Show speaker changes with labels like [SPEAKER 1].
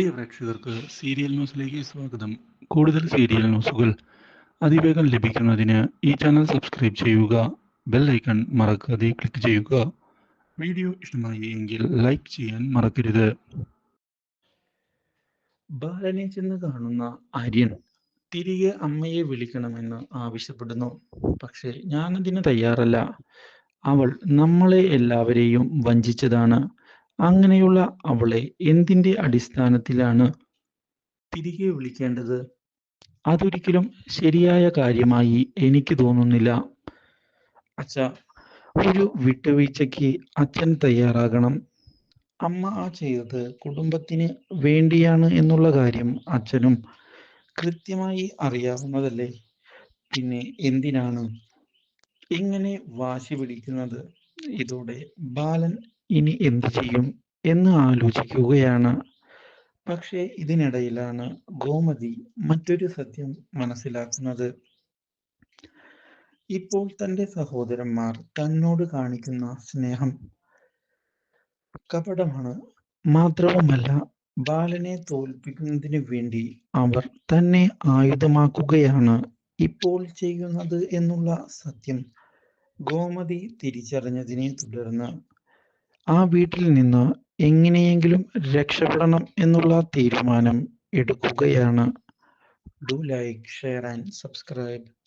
[SPEAKER 1] പ്രിയ പ്രേക്ഷകർക്ക് സീരിയൽ ന്യൂസിലേക്ക് സ്വാഗതം. കൂടുതൽ സീരിയൽ ന്യൂസുകൾ അതിവേഗം ലഭിക്കുന്നതിന് ഈ ചാനൽ സബ്സ്ക്രൈബ് ചെയ്യുക. ബെൽ ഐക്കൺ മറക്കാതെ ക്ലിക്ക് ചെയ്യുക. വീഡിയോ ഇഷ്ടമായി എങ്കിൽ ലൈക്ക് ചെയ്യാൻ മറക്കരുത്. ബാലനെ ചെന്ന് കാണുന്ന ആര്യൻ തിരികെ അമ്മയെ വിളിക്കണമെന്ന് ആവശ്യപ്പെടുന്നു. പക്ഷെ ഞാനതിന് തയ്യാറല്ല. അവൾ നമ്മളെ എല്ലാവരെയും വഞ്ചിച്ചതാണ്. അങ്ങനെയുള്ള അവളെ എന്തിന്റെ അടിസ്ഥാനത്തിലാണ് തിരികെ വിളിക്കേണ്ടത്? അതൊരിക്കലും ശരിയായ കാര്യമായി എനിക്ക് തോന്നുന്നില്ല. അച്ഛാ, ഒരു വിട്ടുവീഴ്ചയ്ക്ക് അച്ഛൻ തയ്യാറാകണം. അമ്മ ചെയ്തത് കുടുംബത്തിന് വേണ്ടിയാണ് എന്നുള്ള കാര്യം അച്ഛനും കൃത്യമായി അറിയാവുന്നതല്ലേ. പിന്നെ എന്തിനാണ് ഇങ്ങനെ വാശി പിടിക്കുന്നത്? ഇതോടെ ബാലൻ ഇനി എന്തു ചെയ്യും എന്ന് ആലോചിക്കുകയാണ്. പക്ഷേ ഇതിനിടയിലാണ് ഗോമതി മറ്റൊരു സത്യം മനസ്സിലാക്കുന്നത്. ഇപ്പോൾ തന്റെ സഹോദരന്മാർ തന്നോട് കാണിക്കുന്ന സ്നേഹം കപടമാണ്. മാത്രവുമല്ല, ബാലനെ തോൽപ്പിക്കുന്നതിന് വേണ്ടി അവർ തന്നെ ആയുധമാക്കുകയാണ് ഇപ്പോൾ ചെയ്യുന്നത് എന്നുള്ള സത്യം ഗോമതി തിരിച്ചറിഞ്ഞതിനെ തുടർന്ന് ആ വീട്ടിൽ നിന്ന് എങ്ങനെയെങ്കിലും രക്ഷപ്പെടണം എന്നുള്ള തീരുമാനം എടുക്കുകയാണ്. Do like, share and subscribe.